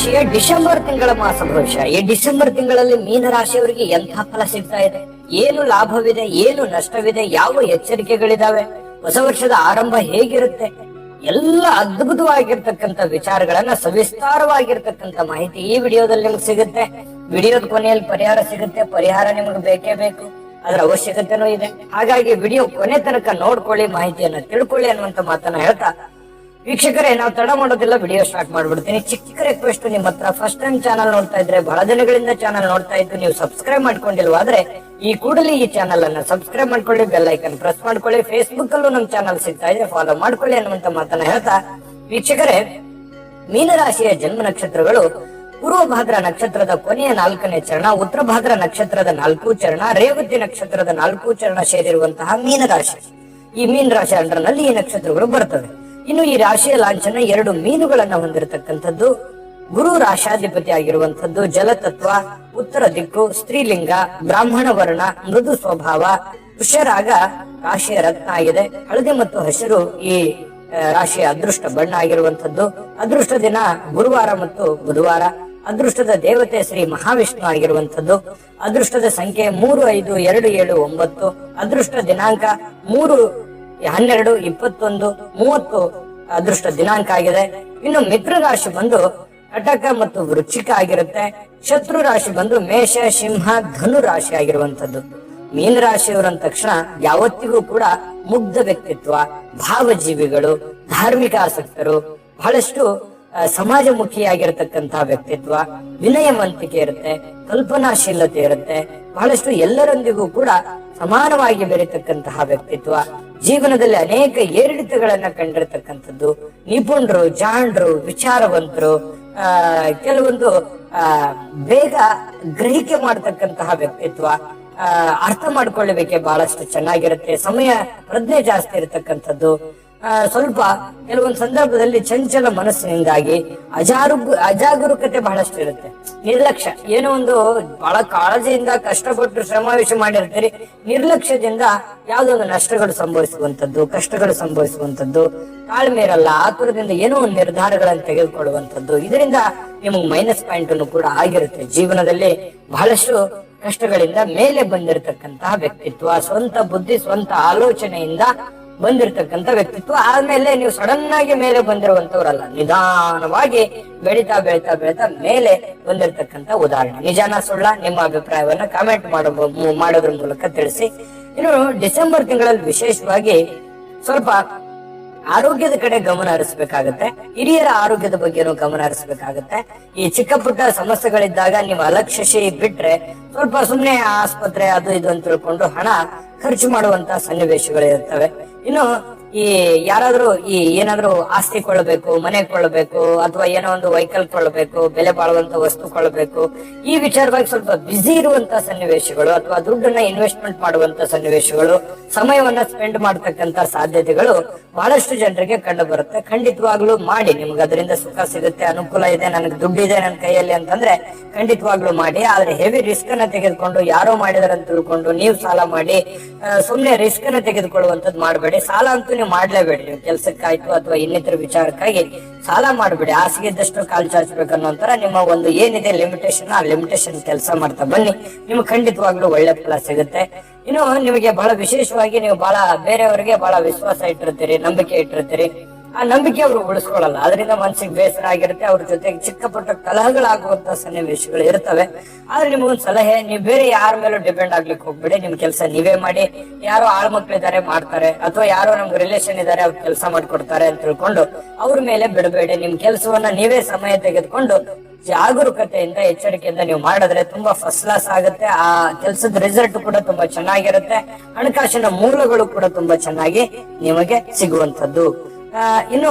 ರಾಶಿಯ ಡಿಸೆಂಬರ್ ತಿಂಗಳ ಮಾಸ ಭವಿಷ್ಯ. ಈ ಡಿಸೆಂಬರ್ ತಿಂಗಳಲ್ಲಿ ಮೀನ ರಾಶಿಯವರಿಗೆ ಎಂಥ ಫಲ ಸಿಗ್ತಾ ಇದೆ, ಏನು ಲಾಭವಿದೆ, ಏನು ನಷ್ಟವಿದೆ, ಯಾವ ಎಚ್ಚರಿಕೆಗಳಿದಾವೆ, ಹೊಸ ವರ್ಷದ ಆರಂಭ ಹೇಗಿರುತ್ತೆ, ಎಲ್ಲ ಅದ್ಭುತವಾಗಿರ್ತಕ್ಕಂಥ ವಿಚಾರಗಳನ್ನ ಸವಿಸ್ತಾರವಾಗಿರ್ತಕ್ಕಂಥ ಮಾಹಿತಿ ಈ ವಿಡಿಯೋದಲ್ಲಿ ನಿಮ್ಗೆ ಸಿಗುತ್ತೆ. ವಿಡಿಯೋದ ಕೊನೆಯಲ್ಲಿ ಪರಿಹಾರ ಸಿಗುತ್ತೆ. ಪರಿಹಾರ ನಿಮ್ಗೆ ಬೇಕೇ ಬೇಕು, ಅದರ ಅವಶ್ಯಕತೆನೂ ಇದೆ. ಹಾಗಾಗಿ ವಿಡಿಯೋ ಕೊನೆ ತನಕ ನೋಡ್ಕೊಳ್ಳಿ, ಮಾಹಿತಿಯನ್ನ ತಿಳ್ಕೊಳ್ಳಿ ಅನ್ನುವಂತ ಮಾತನ್ನ ಹೇಳ್ತಾ, ವೀಕ್ಷಕರೇ ನಾವು ತಡ ಮಾಡೋದಿಲ್ಲ, ವಿಡಿಯೋ ಸ್ಟಾರ್ಟ್ ಮಾಡ್ಬಿಡ್ತೀನಿ. ಚಿಕ್ಕ ರಿಕ್ವೆಸ್ಟ್, ನಿಮ್ಮ ಹತ್ರ ಫಸ್ಟ್ ಟೈಮ್ ಚಾನಲ್ ನೋಡ್ತಾ ಇದ್ರೆ, ಬಹಳ ದಿನಗಳಿಂದ ಚಾನಲ್ ನೋಡ್ತಾ ಇದ್ದು ನೀವು ಸಬ್ಸ್ಕ್ರೈಬ್ ಮಾಡ್ಕೊಂಡಿಲ್ವಾದ್ರೆ ಈ ಕೂಡಲೇ ಈ ಚಾನಲ್ ಅನ್ನ ಸಬ್ಸ್ಕ್ರೈಬ್ ಮಾಡ್ಕೊಳ್ಳಿ, ಬೆಲ್ ಐಕನ್ ಪ್ರೆಸ್ ಮಾಡ್ಕೊಳ್ಳಿ. ಫೇಸ್ಬುಕ್ ಅಲ್ಲೂ ನಮ್ ಚಾನಲ್ ಸಿಗ್ತಾ ಇದೆ, ಫಾಲೋ ಮಾಡ್ಕೊಳ್ಳಿ ಅನ್ನುವಂತ ಮಾತನ್ನ ಹೇಳ್ತಾ, ವೀಕ್ಷಕರೇ ಮೀನರಾಶಿಯ ಜನ್ಮ ನಕ್ಷತ್ರಗಳು ಪೂರ್ವ ಭಾದ್ರ ನಕ್ಷತ್ರದ ಕೊನೆಯ 4ನೇ ಚರಣ, ಉತ್ತರ ಭಾದ್ರ ನಕ್ಷತ್ರದ 4 ಚರಣ, ರೇವತಿ ನಕ್ಷತ್ರದ 4 ಚರಣ ಸೇರಿರುವಂತಹ ಮೀನರಾಶಿ. ಈ ಮೀನರಾಶಿ ಅಂಡರ್ನಲ್ಲಿ ಈ ನಕ್ಷತ್ರಗಳು ಬರ್ತವೆ. ಇನ್ನು ಈ ರಾಶಿಯ ಲಾಂಛನ 2 ಮೀನುಗಳನ್ನ ಹೊಂದಿರತಕ್ಕಂಥದ್ದು, ಗುರು ರಾಶಾಧಿಪತಿ ಆಗಿರುವಂತದ್ದು, ಜಲತತ್ವ, ಉತ್ತರ ದಿಕ್ಕು, ಸ್ತ್ರೀಲಿಂಗ, ಬ್ರಾಹ್ಮಣ ವರ್ಣ, ಮೃದು ಸ್ವಭಾವ, ಪುಷ್ಯರಾಗ ರಾಶಿಯ ರತ್ನ ಆಗಿದೆ. ಹಳದಿ ಮತ್ತು ಹಸಿರು ಈ ರಾಶಿಯ ಅದೃಷ್ಟ ಬಣ್ಣ ಆಗಿರುವಂತದ್ದು. ಅದೃಷ್ಟ ದಿನ ಗುರುವಾರ ಮತ್ತು ಬುಧವಾರ. ಅದೃಷ್ಟದ ದೇವತೆ ಶ್ರೀ ಮಹಾವಿಷ್ಣು ಆಗಿರುವಂತದ್ದು. ಅದೃಷ್ಟದ ಸಂಖ್ಯೆ 3, 5, 2, 7, 9. ಅದೃಷ್ಟ ದಿನಾಂಕ 3, 12, 21, 30 ಅದೃಷ್ಟ ದಿನಾಂಕ ಆಗಿದೆ. ಇನ್ನು ಮಿತ್ರ ರಾಶಿ ಬಂದು ಕಟಕ ಮತ್ತು ವೃಶ್ಚಿಕ ಆಗಿರುತ್ತೆ. ಶತ್ರು ರಾಶಿ ಬಂದು ಮೇಷ, ಸಿಂಹ, ಧನು ರಾಶಿ ಆಗಿರುವಂತದ್ದು. ಮೀನ ರಾಶಿಯವರ ತಕ್ಷಣ ಯಾವತ್ತಿಗೂ ಕೂಡ ಮುಗ್ಧ ವ್ಯಕ್ತಿತ್ವ, ಭಾವಜೀವಿಗಳು, ಧಾರ್ಮಿಕ ಆಸಕ್ತರು, ಬಹಳಷ್ಟು ಸಮಾಜಮುಖಿಯಾಗಿರತಕ್ಕಂತಹ ವ್ಯಕ್ತಿತ್ವ, ವಿನಯವಂತಿಕೆ ಇರುತ್ತೆ, ಕಲ್ಪನಾಶೀಲತೆ ಇರುತ್ತೆ, ಬಹಳಷ್ಟು ಎಲ್ಲರೊಂದಿಗೂ ಕೂಡ ಸಮಾನವಾಗಿ ಬೆರೀತಕ್ಕಂತಹ ವ್ಯಕ್ತಿತ್ವ, ಜೀವನದಲ್ಲಿ ಅನೇಕ ಏರಿಳಿತಗಳನ್ನ ಕಂಡಿರ್ತಕ್ಕಂಥದ್ದು, ನಿಪುಣರು, ಜಾಣರು, ವಿಚಾರವಂತರು, ಕೆಲವೊಂದು ಬೇಗ ಗ್ರಹಿಕೆ ಮಾಡತಕ್ಕಂತಹ ವ್ಯಕ್ತಿತ್ವ, ಅರ್ಥ ಮಾಡ್ಕೊಳ್ಳಬೇಕೆ ಬಹಳಷ್ಟು ಚೆನ್ನಾಗಿರುತ್ತೆ, ಸಮಯ ಪ್ರಜ್ಞೆ ಜಾಸ್ತಿ ಇರತಕ್ಕಂಥದ್ದು, ಸ್ವಲ್ಪ ಕೆಲವೊಂದು ಸಂದರ್ಭದಲ್ಲಿ ಚಂಚಲ ಮನಸ್ಸಿನಿಂದಾಗಿ ಅಜಾಗರೂಕತೆ ಬಹಳಷ್ಟು ಇರುತ್ತೆ, ನಿರ್ಲಕ್ಷ್ಯ, ಏನೋ ಒಂದು ಬಹಳ ಕಾಳಜಿಯಿಂದ ಕಷ್ಟಪಟ್ಟು ಶ್ರಮಾವೇಶ ಮಾಡಿರ್ತೀರಿ, ನಿರ್ಲಕ್ಷ್ಯದಿಂದ ಯಾವುದೋ ಒಂದು ನಷ್ಟಗಳು ಸಂಭವಿಸುವಂತದ್ದು, ಕಷ್ಟಗಳು ಸಂಭವಿಸುವಂತದ್ದು, ತಾಳ್ಮೆ ಇರಲ್ಲ, ಆತುರದಿಂದ ಏನೋ ಒಂದು ನಿರ್ಧಾರಗಳನ್ನು ತೆಗೆದುಕೊಳ್ಳುವಂತದ್ದು, ಇದರಿಂದ ನಿಮಗೆ ಮೈನಸ್ ಪಾಯಿಂಟ್ ಅನ್ನು ಕೂಡ ಆಗಿರುತ್ತೆ. ಜೀವನದಲ್ಲಿ ಬಹಳಷ್ಟು ಕಷ್ಟಗಳಿಂದ ಮೇಲೆ ಬಂದಿರತಕ್ಕಂತಹ ವ್ಯಕ್ತಿತ್ವ, ಸ್ವಂತ ಬುದ್ಧಿ, ಸ್ವಂತ ಆಲೋಚನೆಯಿಂದ ಬಂದಿರತಕ್ಕಂತ ವ್ಯಕ್ತಿತ್ವ. ಆದ್ಮೇಲೆ ನೀವು ಸಡನ್ ಆಗಿ ಮೇಲೆ ಬಂದಿರುವಂತವ್ರಲ್ಲ, ನಿಧಾನವಾಗಿ ಬೆಳೀತಾ ಬೆಳೀತಾ ಬೆಳೀತಾ ಮೇಲೆ ಬಂದಿರತಕ್ಕಂತ ಉದಾಹರಣೆ. ನಿಜಾನ ಸುಳ್ಳ, ನಿಮ್ಮ ಅಭಿಪ್ರಾಯವನ್ನ ಕಾಮೆಂಟ್ ಮಾಡೋದ್ರ ಮೂಲಕ ತಿಳಿಸಿ. ಇನ್ನು ಡಿಸೆಂಬರ್ ತಿಂಗಳಲ್ಲಿ ವಿಶೇಷವಾಗಿ ಸ್ವಲ್ಪ ಆರೋಗ್ಯದ ಕಡೆ ಗಮನ ಹರಿಸಬೇಕಾಗತ್ತೆ. ಹಿರಿಯರ ಆರೋಗ್ಯದ ಬಗ್ಗೆನೂ ಗಮನ ಹರಿಸಬೇಕಾಗತ್ತೆ. ಈ ಚಿಕ್ಕ ಪುಟ್ಟ ಸಮಸ್ಯೆಗಳಿದ್ದಾಗ ನೀವು ಅಲಕ್ಷ್ಯ ಬಿಟ್ರೆ ಸ್ವಲ್ಪ ಸುಮ್ನೆ ಆಸ್ಪತ್ರೆ ಅದು ಇದು ಅಂತ ತಿಳ್ಕೊಂಡು ಹಣ ಖರ್ಚು ಮಾಡುವಂತ ಸನ್ನಿವೇಶಗಳು ಇರ್ತವೆ. ಇನ್ನು ಈ ಯಾರಾದ್ರೂ ಏನಾದ್ರೂ ಆಸ್ತಿ ಕೊಳ್ಳಬೇಕು, ಮನೆ ಕೊಳ್ಳಬೇಕು, ಅಥವಾ ಏನೋ ಒಂದು ವೆಹಿಕಲ್ ಕೊಳ್ಳಬೇಕು, ಬೆಲೆ ಬಾಳುವಂತ ವಸ್ತು ಕೊಳ್ಳಬೇಕು, ಈ ವಿಚಾರವಾಗಿ ಸ್ವಲ್ಪ ಬ್ಯುಸಿ ಇರುವಂತ ಸನ್ನಿವೇಶಗಳು, ಅಥವಾ ದುಡ್ಡನ್ನ ಇನ್ವೆಸ್ಟ್ಮೆಂಟ್ ಮಾಡುವಂತ ಸನ್ನಿವೇಶಗಳು, ಸಮಯವನ್ನ ಸ್ಪೆಂಡ್ ಮಾಡತಕ್ಕಂತ ಸಾಧ್ಯತೆಗಳು ಬಹಳಷ್ಟು ಜನರಿಗೆ ಕಂಡು ಬರುತ್ತೆ. ಖಂಡಿತವಾಗ್ಲೂ ಮಾಡಿ, ನಿಮ್ಗೆ ಅದರಿಂದ ಸುಖ ಸಿಗುತ್ತೆ, ಅನುಕೂಲ ಇದೆ, ನನಗೆ ದುಡ್ಡಿದೆ ನನ್ನ ಕೈಯಲ್ಲಿ ಅಂತಂದ್ರೆ ಖಂಡಿತವಾಗ್ಲೂ ಮಾಡಿ. ಆದ್ರೆ ಹೆವಿ ರಿಸ್ಕ್ ಅನ್ನ ತೆಗೆದುಕೊಂಡು ಯಾರೋ ಮಾಡಿದಾರಂತ ತಿಳ್ಕೊಂಡು ನೀವು ಸಾಲ ಮಾಡಿ ಸುಮ್ನೆ ರಿಸ್ಕ್ ಅನ್ನ ತೆಗೆದುಕೊಳ್ಳುವಂತದ್ದು ಮಾಡಬೇಡಿ. ಸಾಲ ಅಂತೂ ನೀವು ಮಾಡ್ಲೇಬೇಡಿ. ನೀವು ಕೆಲ್ಸಕ್ಕಾಯ್ತು ಅಥವಾ ಇನ್ನಿತರ ವಿಚಾರಕ್ಕಾಗಿ ಸಾಲ ಮಾಡಬೇಡಿ. ಹಾಸಿಗೆ ಇದ್ದಷ್ಟು ಕಾಲು ಚಾಚಬೇಕು ಅನ್ನೋಂತರ ನಿಮ್ಮ ಒಂದು ಏನಿದೆ ಲಿಮಿಟೇಷನ್, ಆ ಲಿಮಿಟೇಷನ್ ಕೆಲಸ ಮಾಡ್ತಾ ಬನ್ನಿ, ನಿಮ್ಗೆ ಖಂಡಿತವಾಗ್ಲೂ ಒಳ್ಳೆ ಫಲ ಸಿಗುತ್ತೆ. ಇನ್ನು ನಿಮಗೆ ಬಹಳ ವಿಶೇಷವಾಗಿ ನೀವು ಬಹಳ ಬೇರೆಯವರಿಗೆ ಬಹಳ ವಿಶ್ವಾಸ ಇಟ್ಟಿರ್ತೀರಿ, ನಂಬಿಕೆ ಇಟ್ಟಿರ್ತೀರಿ. ಆ ನಂಬಿಕೆ ಅವರು ಉಳಿಸ್ಕೊಳ್ಳಲ್ಲ, ಅದರಿಂದ ಮನಸ್ಸಿಗೆ ಬೇಸರ ಆಗಿರುತ್ತೆ. ಅವ್ರ ಜೊತೆಗೆ ಚಿಕ್ಕ ಪುಟ್ಟ ಕಲಹಗಳಾಗುವಂತ ಸನ್ನಿವೇಶಗಳು ಇರ್ತವೆ. ಆದ್ರೆ ನಿಮಗೊಂದು ಸಲಹೆ, ನೀವು ಬೇರೆ ಯಾರ ಮೇಲೂ ಡಿಪೆಂಡ್ ಆಗ್ಲಿಕ್ಕೆ ಹೋಗ್ಬೇಡಿ. ನಿಮ್ ಕೆಲಸ ನೀವೇ ಮಾಡಿ. ಯಾರೋ ಆಳ್ಮಕ್ಳಿದ್ದಾರೆ ಮಾಡ್ತಾರೆ, ಅಥವಾ ಯಾರೋ ನಮ್ಗೆ ರಿಲೇಷನ್ ಇದಾರೆ ಅವ್ರು ಕೆಲಸ ಮಾಡ್ಕೊಡ್ತಾರೆ ಅಂತ ತಿಳ್ಕೊಂಡು ಅವ್ರ ಮೇಲೆ ಬಿಡಬೇಡಿ. ನಿಮ್ ಕೆಲಸವನ್ನ ನೀವೇ ಸಮಯ ತೆಗೆದುಕೊಂಡು ಜಾಗರೂಕತೆಯಿಂದ, ಎಚ್ಚರಿಕೆಯಿಂದ ನೀವು ಮಾಡಿದ್ರೆ ತುಂಬಾ ಫಸ್ಟ್ ಕ್ಲಾಸ್ ಆಗುತ್ತೆ. ಆ ಕೆಲಸದ ರಿಸಲ್ಟ್ ಕೂಡ ತುಂಬಾ ಚೆನ್ನಾಗಿರುತ್ತೆ. ಹಣಕಾಸಿನ ಮೂಲಗಳು ಕೂಡ ತುಂಬಾ ಚೆನ್ನಾಗಿ ನಿಮಗೆ ಸಿಗುವಂತದ್ದು. ಇನ್ನು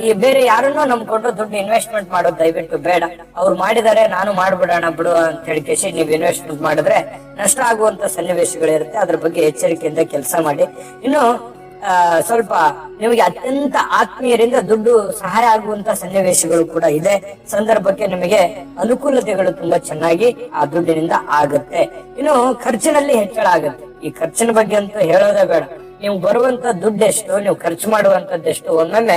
ಈ ಬೇರೆ ಯಾರನ್ನೋ ನಂಬ್ಕೊಂಡು ದುಡ್ಡು ಇನ್ವೆಸ್ಟ್ಮೆಂಟ್ ಮಾಡೋದು ದಯವಿಟ್ಟು ಬೇಡ. ಅವ್ರು ಮಾಡಿದಾರೆ ನಾನು ಮಾಡ್ಬಿಡೋಣ ಬಿಡು ಅಂತ ಹೇಳಿಕೆ ನೀವು ಇನ್ವೆಸ್ಟ್ಮೆಂಟ್ ಮಾಡಿದ್ರೆ ನಷ್ಟ ಆಗುವಂತ ಸನ್ನಿವೇಶಗಳಿರುತ್ತೆ. ಅದ್ರ ಬಗ್ಗೆ ಎಚ್ಚರಿಕೆಯಿಂದ ಕೆಲಸ ಮಾಡಿ. ಇನ್ನು ಸ್ವಲ್ಪ ನಿಮಗೆ ಅತ್ಯಂತ ಆತ್ಮೀಯರಿಂದ ದುಡ್ಡು ಸಹಾಯ ಆಗುವಂತ ಸನ್ನಿವೇಶಗಳು ಕೂಡ ಇದೆ. ಸಂದರ್ಭಕ್ಕೆ ನಿಮಗೆ ಅನುಕೂಲತೆಗಳು ತುಂಬಾ ಚೆನ್ನಾಗಿ ಆ ದುಡ್ಡಿನಿಂದ ಆಗುತ್ತೆ. ಇನ್ನು ಖರ್ಚಿನಲ್ಲಿ ಹೆಚ್ಚಳ ಆಗುತ್ತೆ. ಈ ಖರ್ಚಿನ ಬಗ್ಗೆ ಅಂತೂ ಹೇಳೋದೇ ಬೇಡ. ನೀವು ಬರುವಂತ ದುಡ್ಡೆಷ್ಟು, ನೀವು ಖರ್ಚು ಮಾಡುವಂತದ್ದೆಷ್ಟು, ಒಮ್ಮೊಮ್ಮೆ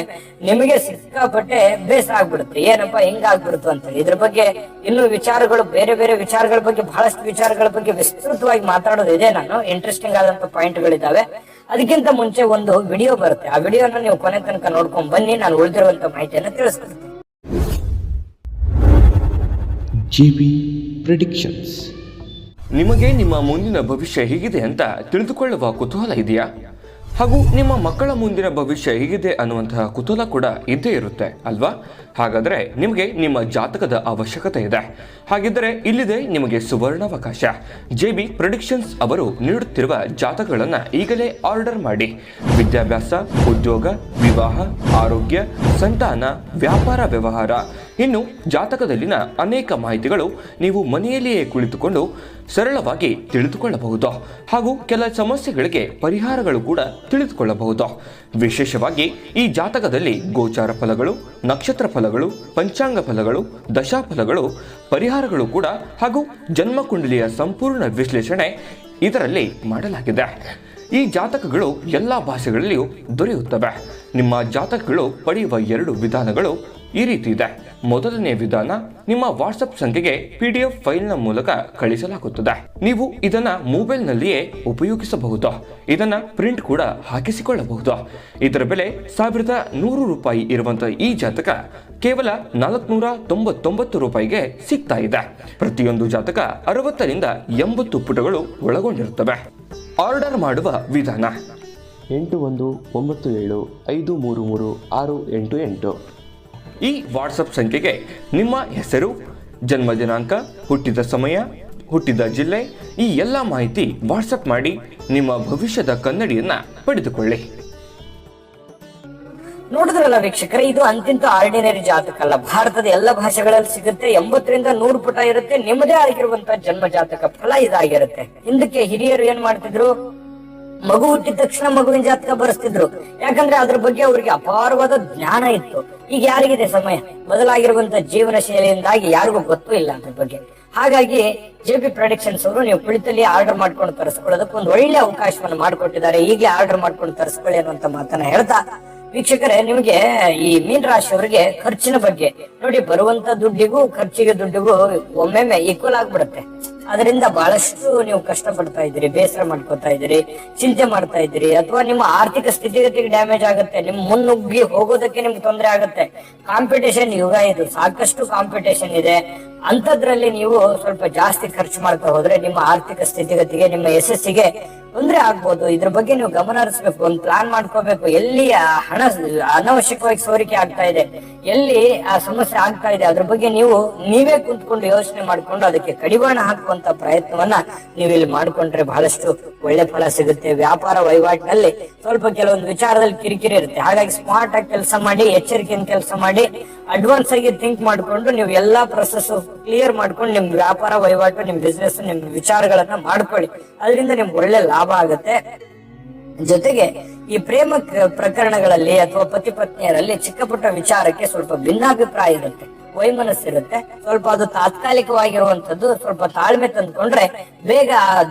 ನಿಮಗೆ ಸಿಕ್ಕಾಪಟ್ಟೆ ಬೇಸರ ಆಗ್ಬಿಡುತ್ತೆ, ಏನಪ್ಪಾ ಹಿಂಗಾಗ್ಬಿಡ್ತು ಅಂತ ಹೇಳಿ. ಇದ್ರ ಬಗ್ಗೆ ಇನ್ನು ವಿಚಾರಗಳು, ಬೇರೆ ಬೇರೆ ವಿಚಾರಗಳ ಬಗ್ಗೆ, ಬಹಳಷ್ಟು ವಿಚಾರಗಳ ಬಗ್ಗೆ ವಿಸ್ತೃತವಾಗಿ ಮಾತಾಡೋದಿದೆ. ನಾನು ಇಂಟ್ರೆಸ್ಟಿಂಗ್ ಆದಂತ ಪಾಯಿಂಟ್ಗಳಿದ್ದಾವೆ. ಅದಕ್ಕಿಂತ ಮುಂಚೆ ಒಂದು ವಿಡಿಯೋ ಬರುತ್ತೆ, ಆ ವಿಡಿಯೋನ ನೀವು ಕೊನೆ ತನಕ ನೋಡ್ಕೊಂಡ್ ಬನ್ನಿ, ನಾನು ಉಳಿದಿರುವಂತ ಮಾಹಿತಿಯನ್ನು ತಿಳಿಸ್ಕೊಡ್ತೀನಿ. JB predictions. ನಿಮಗೆ ನಿಮ್ಮ ಮುಂದಿನ ಭವಿಷ್ಯ ಹೇಗಿದೆ ಅಂತ ತಿಳಿದುಕೊಳ್ಳುವ ಕುತೂಹಲ ಇದೆಯಾ? ಹಾಗೂ ನಿಮ್ಮ ಮಕ್ಕಳ ಮುಂದಿನ ಭವಿಷ್ಯ ಹೇಗಿದೆ ಅನ್ನುವಂತಹ ಕುತೂಹಲ ಕೂಡ ಇದ್ದೇ ಇರುತ್ತೆ ಅಲ್ವಾ? ಹಾಗಾದರೆ ನಿಮಗೆ ನಿಮ್ಮ ಜಾತಕದ ಅವಶ್ಯಕತೆ ಇದೆ. ಹಾಗಿದ್ದರೆ ಇಲ್ಲಿದೆ ನಿಮಗೆ ಸುವರ್ಣಾವಕಾಶ. JB ಪ್ರೆಡಿಕ್ಷನ್ಸ್ ಅವರು ನೀಡುತ್ತಿರುವ ಜಾತಕಗಳನ್ನು ಈಗಲೇ ಆರ್ಡರ್ ಮಾಡಿ. ವಿದ್ಯಾಭ್ಯಾಸ, ಉದ್ಯೋಗ, ವಿವಾಹ, ಆರೋಗ್ಯ, ಸಂತಾನ, ವ್ಯಾಪಾರ ವ್ಯವಹಾರ, ಇನ್ನು ಜಾತಕದಲ್ಲಿನ ಅನೇಕ ಮಾಹಿತಿಗಳು ನೀವು ಮನೆಯಲ್ಲಿಯೇ ಕುಳಿತುಕೊಂಡು ಸರಳವಾಗಿ ತಿಳಿದುಕೊಳ್ಳಬಹುದು. ಹಾಗೂ ಕೆಲ ಸಮಸ್ಯೆಗಳಿಗೆ ಪರಿಹಾರಗಳು ಕೂಡ ತಿಳಿದುಕೊಳ್ಳಬಹುದು. ವಿಶೇಷವಾಗಿ ಈ ಜಾತಕದಲ್ಲಿ ಗೋಚಾರ ಫಲಗಳು, ನಕ್ಷತ್ರ ಫಲಗಳು, ಪಂಚಾಂಗ ಫಲಗಳು, ದಶಾಫಲಗಳು, ಪರಿಹಾರಗಳು ಕೂಡ ಹಾಗೂ ಜನ್ಮಕುಂಡಲಿಯ ಸಂಪೂರ್ಣ ವಿಶ್ಲೇಷಣೆ ಇದರಲ್ಲಿ ಮಾಡಲಾಗಿದೆ. ಈ ಜಾತಕಗಳು ಎಲ್ಲ ಭಾಷೆಗಳಲ್ಲಿಯೂ ದೊರೆಯುತ್ತವೆ. ನಿಮ್ಮ ಜಾತಕಗಳು ಪಡೆಯುವ 2 ವಿಧಾನಗಳು ಈ ರೀತಿ ಇದೆ. ಮೊದಲನೇ ವಿಧಾನ, ನಿಮ್ಮ ವಾಟ್ಸಪ್ ಸಂಖ್ಯೆಗೆ PDF ಫೈಲ್ನ ಮೂಲಕ ಕಳಿಸಲಾಗುತ್ತದೆ. ನೀವು ಇದನ್ನ ಮೊಬೈಲ್ನಲ್ಲಿಯೇ ಉಪಯೋಗಿಸಬಹುದು. ಇದನ್ನ ಪ್ರಿಂಟ್ ಕೂಡ ಹಾಕಿಸಿಕೊಳ್ಳಬಹುದು. ಇದರ ಬೆಲೆ 1100 ರೂಪಾಯಿ ಇರುವಂತಹ ಈ ಜಾತಕ ಕೇವಲ 499 ರೂಪಾಯಿಗೆ ಸಿಗ್ತಾ ಇದೆ. ಪ್ರತಿಯೊಂದು ಜಾತಕ 60 ರಿಂದ 80 ಪುಟಗಳು ಒಳಗೊಂಡಿರುತ್ತವೆ. ಆರ್ಡರ್ ಮಾಡುವ ವಿಧಾನ: 8197533688. ಈ ವಾಟ್ಸಪ್ ಸಂಖ್ಯೆಗೆ ನಿಮ್ಮ ಹೆಸರು, ಜನ್ಮ ದಿನಾಂಕ, ಹುಟ್ಟಿದ ಸಮಯ, ಹುಟ್ಟಿದ ಜಿಲ್ಲೆ, ಈ ಎಲ್ಲ ಮಾಹಿತಿ ವಾಟ್ಸಪ್ ಮಾಡಿ ನಿಮ್ಮ ಭವಿಷ್ಯದ ಕನ್ನಡಿಯನ್ನ ಪಡೆದುಕೊಳ್ಳಿ. ನೋಡಿದ್ರಲ್ಲ ವೀಕ್ಷಕರೇ, ಇದು ಅಂತಿಂತ ಆರ್ಡಿನರಿ ಜಾತಕ ಅಲ್ಲ. ಭಾರತದ ಎಲ್ಲ ಭಾಷೆಗಳಲ್ಲಿ ಸಿಗುತ್ತೆ. 80 ರಿಂದ 100 ಪುಟ ಇರುತ್ತೆ. ನಿಮ್ಮದೇ ಆಗಿರುವಂತಹ ಜನ್ಮ ಜಾತಕ ಫಲ ಇದಾಗಿರುತ್ತೆ. ಹಿಂದಕ್ಕೆ ಹಿರಿಯರು ಏನ್ ಮಾಡ್ತಿದ್ರು, ಮಗು ಹುಟ್ಟಿದ ತಕ್ಷಣ ಮಗುವಿನ ಜಾತಕ ಬರೆಸ್ತಿದ್ರು. ಯಾಕಂದ್ರೆ ಅದ್ರ ಬಗ್ಗೆ ಅವರಿಗೆ ಅಪಾರವಾದ ಜ್ಞಾನ ಇತ್ತು. ಈಗ ಯಾರಿಗಿದೆ ಸಮಯ? ಬದಲಾಗಿರುವಂತ ಜೀವನ ಶೈಲಿಯಿಂದಾಗಿ ಯಾರಿಗೂ ಗೊತ್ತೂ ಇಲ್ಲ ಅದ್ರ ಬಗ್ಗೆ. ಹಾಗಾಗಿ JB ಪ್ರೆಡಿಕ್ಷನ್ಸ್ ಅವರು ನೀವು ಕುಳಿತಲ್ಲಿ ಆರ್ಡರ್ ಮಾಡ್ಕೊಂಡು ತರಿಸ್ಕೊಳ್ಳೋದಕ್ಕೆ ಒಂದು ಒಳ್ಳೆ ಅವಕಾಶವನ್ನು ಮಾಡಿಕೊಟ್ಟಿದ್ದಾರೆ. ಈಗಲೇ ಆರ್ಡರ್ ಮಾಡ್ಕೊಂಡು ತರಿಸ್ಕೊಳ್ಳಿ ಅನ್ನುವಂತ ಮಾತನ್ನ ಹೇಳ್ತಾ, ವೀಕ್ಷಕರೇ, ನಿಮಗೆ ಈ ಮೀನ ರಾಶಿಯವರಿಗೆ ಖರ್ಚಿನ ಬಗ್ಗೆ ನೋಡಿ, ಬರುವಂತ ದುಡ್ಡಿಗೂ ಖರ್ಚಿಗೆ ದುಡ್ಡಿಗೂ ಒಮ್ಮೆಮ್ಮೆ ಈಕ್ವಲ್ ಆಗ್ಬಿಡುತ್ತೆ. ಅದರಿಂದ ಬಹಳಷ್ಟು ನೀವು ಕಷ್ಟ ಪಡ್ತಾ ಇದ್ದೀರಿ, ಬೇಸರ ಮಾಡ್ಕೋತಾ ಇದ್ದೀರಿ, ಚಿಂತೆ ಮಾಡ್ತಾ ಇದ್ದೀರಿ, ಅಥವಾ ನಿಮ್ಮ ಆರ್ಥಿಕ ಸ್ಥಿತಿಗತಿಗೆ ಡ್ಯಾಮೇಜ್ ಆಗುತ್ತೆ, ನಿಮ್ ಮುನ್ನುಗ್ಗಿ ಹೋಗೋದಕ್ಕೆ ನಿಮ್ಗೆ ತೊಂದರೆ ಆಗುತ್ತೆ. ಕಾಂಪಿಟೇಷನ್ ಯುಗ ಇದು, ಸಾಕಷ್ಟು ಕಾಂಪಿಟೇಷನ್ ಇದೆ. ಅಂತದ್ರಲ್ಲಿ ನೀವು ಸ್ವಲ್ಪ ಜಾಸ್ತಿ ಖರ್ಚು ಮಾಡ್ತಾ ಹೋದ್ರೆ ನಿಮ್ಮ ಆರ್ಥಿಕ ಸ್ಥಿತಿಗತಿಗೆ, ನಿಮ್ಮ ಯಶಸ್ಸಿಗೆ ತೊಂದರೆ ಆಗ್ಬೋದು. ಇದ್ರ ಬಗ್ಗೆ ನೀವು ಗಮನ ಹರಿಸಬೇಕು, ಒಂದು ಪ್ಲಾನ್ ಮಾಡ್ಕೋಬೇಕು. ಎಲ್ಲಿ ಹಣ ಅನವಶ್ಯಕವಾಗಿ ಸೋರಿಕೆ ಆಗ್ತಾ ಇದೆ, ಎಲ್ಲಿ ಆ ಸಮಸ್ಯೆ ಆಗ್ತಾ ಇದೆ, ಅದ್ರ ಬಗ್ಗೆ ನೀವೇ ಕುಂತ್ಕೊಂಡು ಯೋಚನೆ ಮಾಡ್ಕೊಂಡು ಅದಕ್ಕೆ ಕಡಿವಾಣ ಹಾಕುವಂತ ಪ್ರಯತ್ನವನ್ನ ನೀವು ಇಲ್ಲಿ ಮಾಡ್ಕೊಂಡ್ರೆ ಬಹಳಷ್ಟು ಒಳ್ಳೆ ಫಲ ಸಿಗುತ್ತೆ. ವ್ಯಾಪಾರ ವಹಿವಾಟಿನಲ್ಲಿ ಸ್ವಲ್ಪ ಕೆಲವೊಂದು ವಿಚಾರದಲ್ಲಿ ಕಿರಿಕಿರಿ ಇರುತ್ತೆ. ಹಾಗಾಗಿ ಸ್ಮಾರ್ಟ್ ಆಗಿ ಕೆಲಸ ಮಾಡಿ, ಎಚ್ಚರಿಕೆಯಿಂದ ಕೆಲಸ ಮಾಡಿ, ಅಡ್ವಾನ್ಸ್ ಆಗಿ ಥಿಂಕ್ ಮಾಡ್ಕೊಂಡು ನೀವು ಎಲ್ಲಾ ಪ್ರೊಸೆಸ್ ಕ್ಲಿಯರ್ ಮಾಡ್ಕೊಂಡು ನಿಮ್ ವ್ಯಾಪಾರ ವಹಿವಾಟು, ನಿಮ್ ಬಿಸ್ನೆಸ್, ನಿಮ್ ವಿಚಾರಗಳನ್ನ ಮಾಡ್ಕೊಳ್ಳಿ. ಅದರಿಂದ ನಿಮ್ಗೆ ಒಳ್ಳೆ ಲಾಭ ಆಗುತ್ತೆ. ಜೊತೆಗೆ ಈ ಪ್ರೇಮ ಪ್ರಕರಣಗಳಲ್ಲಿ ಅಥವಾ ಪತಿ ಪತ್ನಿಯರಲ್ಲಿ ಚಿಕ್ಕ ಪುಟ್ಟ ವಿಚಾರಕ್ಕೆ ಸ್ವಲ್ಪ ಭಿನ್ನಾಭಿಪ್ರಾಯ ಇರುತ್ತೆ, ವೈಮನಸ್ಸಿರುತ್ತೆ. ಸ್ವಲ್ಪ ಅದು ತಾತ್ಕಾಲಿಕವಾಗಿರುವಂತದ್ದು. ಸ್ವಲ್ಪ ತಾಳ್ಮೆ ತಂದ್ಕೊಂಡ್ರೆ ಬೇಗ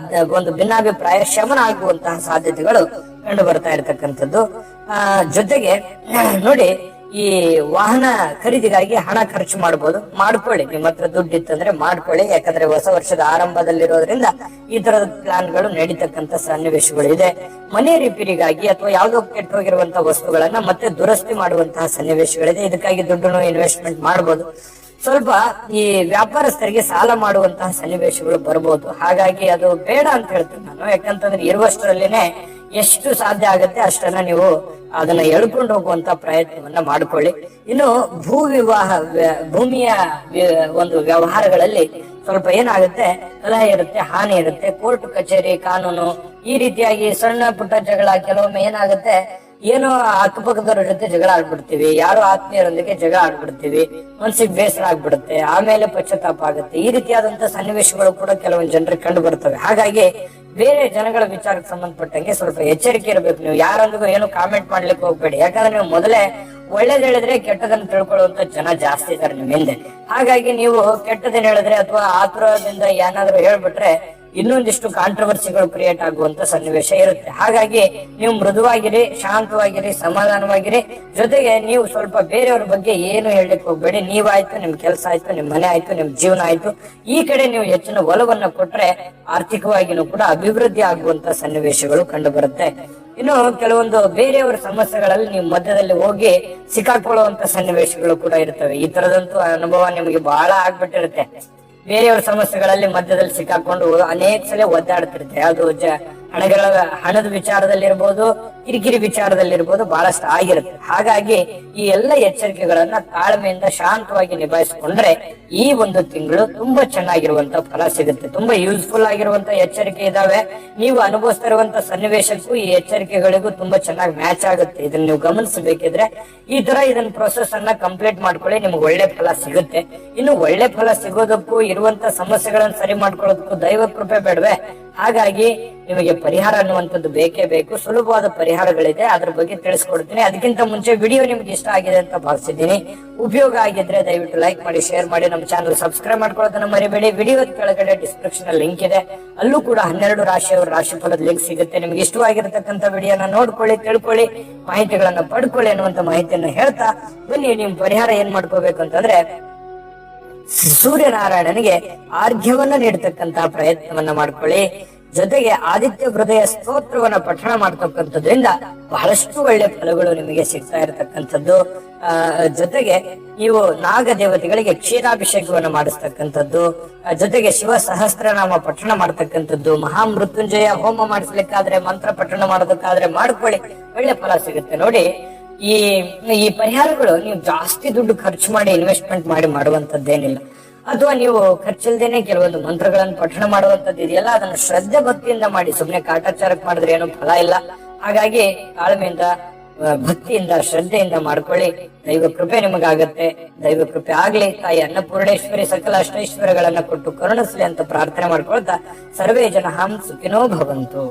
ಒಂದು ಭಿನ್ನಾಭಿಪ್ರಾಯ ಶಮನ ಆಗುವಂತಹ ಸಾಧ್ಯತೆಗಳು ಕಂಡು ಬರ್ತಾ ಇರತಕ್ಕಂಥದ್ದು. ಜೊತೆಗೆ ನೋಡಿ, ಈ ವಾಹನ ಖರೀದಿಗಾಗಿ ಹಣ ಖರ್ಚು ಮಾಡ್ಕೊಳ್ಳಿ. ನಿಮ್ಮ ಹತ್ರ ದುಡ್ಡು ಇತ್ತಂದ್ರೆ ಮಾಡ್ಕೊಳ್ಳಿ. ಯಾಕಂದ್ರೆ ಹೊಸ ವರ್ಷದ ಆರಂಭದಲ್ಲಿರೋದ್ರಿಂದ ಈ ತರದ ಪ್ಲಾನ್ಗಳು ನಡೀತಕ್ಕಂತ ಸನ್ನಿವೇಶಗಳು ಇದೆ. ಮನೆ ರಿಪೇರಿಗಾಗಿ ಅಥವಾ ಯಾವುದೋ ಕೆಟ್ಟು ಹೋಗಿರುವಂತಹ ವಸ್ತುಗಳನ್ನ ಮತ್ತೆ ದುರಸ್ತಿ ಮಾಡುವಂತಹ ಸನ್ನಿವೇಶಗಳಿದೆ. ಇದಕ್ಕಾಗಿ ದುಡ್ಡನ್ನು ಇನ್ವೆಸ್ಟ್ಮೆಂಟ್ ಮಾಡಬಹುದು. ಸ್ವಲ್ಪ ಈ ವ್ಯಾಪಾರಸ್ಥರಿಗೆ ಸಾಲ ಮಾಡುವಂತಹ ಸನ್ನಿವೇಶಗಳು ಬರಬಹುದು. ಹಾಗಾಗಿ ಅದು ಬೇಡ ಅಂತ ಹೇಳ್ತೀನಿ ನಾನು. ಯಾಕಂತಂದ್ರೆ ಇರುವಷ್ಟರಲ್ಲಿನೇ ಎಷ್ಟು ಸಾಧ್ಯ ಆಗುತ್ತೆ ಅಷ್ಟನ್ನ ನೀವು ಅದನ್ನ ಎಳ್ಕೊಂಡು ಹೋಗುವಂತ ಪ್ರಯತ್ನವನ್ನ ಮಾಡ್ಕೊಳ್ಳಿ. ಇನ್ನು ಭೂಮಿಯ ಒಂದು ವ್ಯವಹಾರಗಳಲ್ಲಿ ಸ್ವಲ್ಪ ಏನಾಗುತ್ತೆ, ಕಲಹ ಇರುತ್ತೆ, ಹಾನಿ ಇರುತ್ತೆ. ಕೋರ್ಟ್ ಕಚೇರಿ, ಕಾನೂನು, ಈ ರೀತಿಯಾಗಿ ಸಣ್ಣ ಪುಟ್ಟ ಜಗಳ. ಕೆಲವೊಮ್ಮೆ ಏನಾಗುತ್ತೆ, ಏನೋ ಅಕ್ಕಪಕ್ಕದವ್ರ ಜೊತೆ ಜಗಳ ಆಡ್ಬಿಡ್ತೀವಿ, ಯಾರೋ ಆತ್ಮೀಯರೊಂದಿಗೆ ಜಗಳ ಆಡ್ಬಿಡ್ತೀವಿ, ಮನ್ಸಿಗೆ ಬೇಸರ ಆಗ್ಬಿಡುತ್ತೆ, ಆಮೇಲೆ ಪಶ್ಚಾತ್ತಾಪ ಆಗುತ್ತೆ. ಈ ರೀತಿಯಾದಂತ ಸನ್ನಿವೇಶಗಳು ಕೂಡ ಕೆಲವೊಂದು ಜನರಿಗೆ ಕಂಡು ಬರ್ತವೆ. ಹಾಗಾಗಿ ಬೇರೆ ಜನಗಳ ವಿಚಾರಕ್ಕೆ ಸಂಬಂಧಪಟ್ಟಂಗೆ ಸ್ವಲ್ಪ ಎಚ್ಚರಿಕೆ ಇರಬೇಕು. ನೀವು ಯಾರೊಂದಿಗೂ ಏನು ಕಾಮೆಂಟ್ ಮಾಡ್ಲಿಕ್ಕೆ ಹೋಗ್ಬೇಡಿ. ಯಾಕಂದ್ರೆ ನೀವು ಮೊದಲೇ ಒಳ್ಳೇದ್ ಹೇಳಿದ್ರೆ ಕೆಟ್ಟದನ್ನ ತಿಳ್ಕೊಳ್ಳುವಂತ ಜನ ಜಾಸ್ತಿ ಇದ್ದಾರೆ ನಿಮ್ ಹಿಂದೆ. ಹಾಗಾಗಿ ನೀವು ಕೆಟ್ಟದನ್ನ ಹೇಳಿದ್ರೆ ಅಥವಾ ಆತುರದಿಂದ ಏನಾದ್ರು ಹೇಳ್ಬಿಟ್ರೆ ಇನ್ನೊಂದಿಷ್ಟು ಕಾಂಟ್ರವರ್ಸಿಗಳು ಕ್ರಿಯೇಟ್ ಆಗುವಂತ ಸನ್ನಿವೇಶ ಇರುತ್ತೆ. ಹಾಗಾಗಿ ನೀವು ಮೃದುವಾಗಿರಿ, ಶಾಂತವಾಗಿರಿ, ಸಮಾಧಾನವಾಗಿರಿ. ಜೊತೆಗೆ ನೀವು ಸ್ವಲ್ಪ ಬೇರೆಯವ್ರ ಬಗ್ಗೆ ಏನು ಹೇಳಲಿಕ್ಕೆ ಹೋಗ್ಬೇಡಿ. ನೀವಾಯ್ತು, ನಿಮ್ ಕೆಲಸ ಆಯ್ತು, ನಿಮ್ ಮನೆ ಆಯ್ತು, ನಿಮ್ ಜೀವನ ಆಯ್ತು, ಈ ಕಡೆ ನೀವು ಹೆಚ್ಚಿನ ಒಲವನ್ನ ಕೊಟ್ರೆ ಆರ್ಥಿಕವಾಗಿನೂ ಕೂಡ ಅಭಿವೃದ್ಧಿ ಆಗುವಂತ ಸನ್ನಿವೇಶಗಳು ಕಂಡು ಬರುತ್ತೆ. ಇನ್ನು ಕೆಲವೊಂದು ಬೇರೆಯವರ ಸಮಸ್ಯೆಗಳಲ್ಲಿ ನೀವು ಮಧ್ಯದಲ್ಲಿ ಹೋಗಿ ಸಿಕ್ಕಾಕೊಳ್ಳುವಂತ ಸನ್ನಿವೇಶಗಳು ಕೂಡ ಇರ್ತವೆ. ಈ ತರದಂತೂ ಅನುಭವ ನಿಮಗೆ ಬಹಳ ಆಗ್ಬಿಟ್ಟಿರುತ್ತೆ. ಬೇರೆಯವರ ಸಮಸ್ಯೆಗಳಲ್ಲಿ ಮಧ್ಯದಲ್ಲಿ ಸಿಕ್ಕಾಕೊಂಡು ಅನೇಕ ಸಲ ಒದ್ದಾಡ್ತಿರುತ್ತೆ. ಅದು ಹಣದ ವಿಚಾರದಲ್ಲಿರ್ಬೋದು, ಕಿರಿಕಿರಿ ವಿಚಾರದಲ್ಲಿರ್ಬೋದು, ಬಹಳಷ್ಟು ಆಗಿರುತ್ತೆ. ಹಾಗಾಗಿ ಈ ಎಲ್ಲ ಎಚ್ಚರಿಕೆಗಳನ್ನ ತಾಳ್ಮೆಯಿಂದ ಶಾಂತವಾಗಿ ನಿಭಾಯಿಸಿಕೊಂಡ್ರೆ ಈ ಒಂದು ತಿಂಗಳು ತುಂಬಾ ಚೆನ್ನಾಗಿರುವಂತ ಫಲ ಸಿಗುತ್ತೆ. ತುಂಬಾ ಯೂಸ್ಫುಲ್ ಆಗಿರುವಂತ ಎಚ್ಚರಿಕೆ ಇದಾವೆ. ನೀವು ಅನುಭವಿಸ್ತಿರುವಂತ ಸನ್ನಿವೇಶಕ್ಕೂ ಈ ಎಚ್ಚರಿಕೆಗಳಿಗೂ ತುಂಬಾ ಚೆನ್ನಾಗಿ ಮ್ಯಾಚ್ ಆಗುತ್ತೆ. ಇದನ್ನ ನೀವು ಗಮನಿಸಬೇಕಿದ್ರೆ ಇದನ್ನ ಪ್ರೊಸೆಸ್ ಅನ್ನ ಕಂಪ್ಲೀಟ್ ಮಾಡ್ಕೊಳ್ಳಿ, ನಿಮ್ಗೆ ಒಳ್ಳೆ ಫಲ ಸಿಗುತ್ತೆ. ಇನ್ನು ಒಳ್ಳೆ ಫಲ ಸಿಗೋದಕ್ಕೂ ಇರುವಂತ ಸಮಸ್ಯೆಗಳನ್ನ ಸರಿ ಮಾಡ್ಕೊಳ್ಳೋದಕ್ಕೂ ದೈವ ಕೃಪೆ ಬೇಡವೆ? ಹಾಗಾಗಿ ನಿಮಗೆ ಪರಿಹಾರ ಅನ್ನುವಂಥದ್ದು ಬೇಕೇ ಬೇಕು. ಸುಲಭವಾದ ಪರಿಹಾರಗಳಿದೆ, ಅದ್ರ ಬಗ್ಗೆ ತಿಳಿಸ್ಕೊಡ್ತೀನಿ. ಅದಕ್ಕಿಂತ ಮುಂಚೆ ವಿಡಿಯೋ ನಿಮ್ಗೆ ಇಷ್ಟ ಆಗಿದೆ ಅಂತ ಭಾವಿಸಿದ್ದೀನಿ. ಉಪಯೋಗ ಆಗಿದ್ರೆ ದಯವಿಟ್ಟು ಲೈಕ್ ಮಾಡಿ, ಶೇರ್ ಮಾಡಿ, ನಮ್ಮ ಚಾನಲ್ ಸಬ್ಸ್ಕ್ರೈಬ್ ಮಾಡ್ಕೊಳ್ಳೋದನ್ನ ಮರಿಬೇಡಿ. ವಿಡಿಯೋದ ಕೆಳಗಡೆ ಡಿಸ್ಕ್ರಿಪ್ಷನ್ ಲಿಂಕ್ ಇದೆ, ಅಲ್ಲೂ ಕೂಡ 12 ರಾಶಿಯವರ ರಾಶಿಫಲದ ಲಿಂಕ್ ಸಿಗುತ್ತೆ. ನಿಮ್ಗೆ ಇಷ್ಟವಾಗಿರತಕ್ಕಂತ ವಿಡಿಯೋನ ನೋಡ್ಕೊಳ್ಳಿ, ತಿಳ್ಕೊಳ್ಳಿ, ಮಾಹಿತಿಗಳನ್ನ ಪಡ್ಕೊಳ್ಳಿ ಅನ್ನುವಂತ ಮಾಹಿತಿಯನ್ನ ಹೇಳ್ತಾ ಬನ್ನಿ. ನಿಮ್ ಪರಿಹಾರ ಏನ್ ಮಾಡ್ಕೋಬೇಕು ಅಂತಂದ್ರೆ, ಸೂರ್ಯನಾರಾಯಣನಿಗೆ ಆರ್ಘ್ಯವನ್ನ ನೀಡತಕ್ಕಂತಹ ಪ್ರಯತ್ನವನ್ನ ಮಾಡ್ಕೊಳ್ಳಿ. ಜೊತೆಗೆ ಆದಿತ್ಯ ಹೃದಯ ಸ್ತೋತ್ರವನ್ನ ಪಠಣ ಮಾಡ್ತಕ್ಕಂಥದ್ರಿಂದ ಬಹಳಷ್ಟು ಒಳ್ಳೆ ಫಲಗಳು ನಿಮಗೆ ಸಿಗ್ತಾ ಇರತಕ್ಕಂಥದ್ದು. ಜೊತೆಗೆ ನೀವು ನಾಗ ದೇವತೆಗಳಿಗೆ ಕ್ಷೀರಾಭಿಷೇಕವನ್ನ ಮಾಡಿಸ್ತಕ್ಕಂಥದ್ದು, ಜೊತೆಗೆ ಶಿವ ಸಹಸ್ರನಾಮ ಪಠಣ ಮಾಡ್ತಕ್ಕಂಥದ್ದು, ಮಹಾಮೃತ್ಯುಂಜಯ ಹೋಮ ಮಾಡಿಸ್ಲಿಕ್ಕಾದ್ರೆ, ಮಂತ್ರ ಪಠಣ ಮಾಡೋದಕ್ಕಾದ್ರೆ ಮಾಡ್ಕೊಳ್ಳಿ, ಒಳ್ಳೆ ಫಲ ಸಿಗುತ್ತೆ. ನೋಡಿ, ಈ ಪರಿಹಾರಗಳು ನೀವು ಜಾಸ್ತಿ ದುಡ್ಡು ಖರ್ಚು ಮಾಡಿ ಇನ್ವೆಸ್ಟ್ಮೆಂಟ್ ಮಾಡಿ ಮಾಡುವಂತದ್ದೇನಿಲ್ಲ. ಅಥವಾ ನೀವು ಖರ್ಚಿಲ್ದೇನೆ ಕೆಲವೊಂದು ಮಂತ್ರಗಳನ್ನು ಪಠಣ ಮಾಡುವಂತದ್ದು ಇದೆಯಲ್ಲ, ಅದನ್ನು ಶ್ರದ್ಧೆ ಭಕ್ತಿಯಿಂದ ಮಾಡಿ. ಸುಮ್ನೆ ಕಾಟಾಚಾರಕ್ಕೆ ಮಾಡಿದ್ರೆ ಏನು ಫಲ ಇಲ್ಲ. ಹಾಗಾಗಿ ತಾಳ್ಮೆಯಿಂದ, ಭಕ್ತಿಯಿಂದ, ಶ್ರದ್ಧೆಯಿಂದ ಮಾಡ್ಕೊಳ್ಳಿ. ದೈವ ಕೃಪೆ ನಿಮಗಾಗತ್ತೆ. ದೈವ ಕೃಪೆ ಆಗ್ಲಿ. ತಾಯಿ ಅನ್ನಪೂರ್ಣೇಶ್ವರಿ ಸಕಲ ಅಷ್ಟೈಶ್ವರ್ಯಗಳನ್ನ ಕೊಟ್ಟು ಕರುಣಿಸ್ಲಿ ಅಂತ ಪ್ರಾರ್ಥನೆ ಮಾಡ್ಕೊಳ್ತಾ ಸರ್ವೇ ಜನ ಸುಖಿನೋ ಭವಂತು.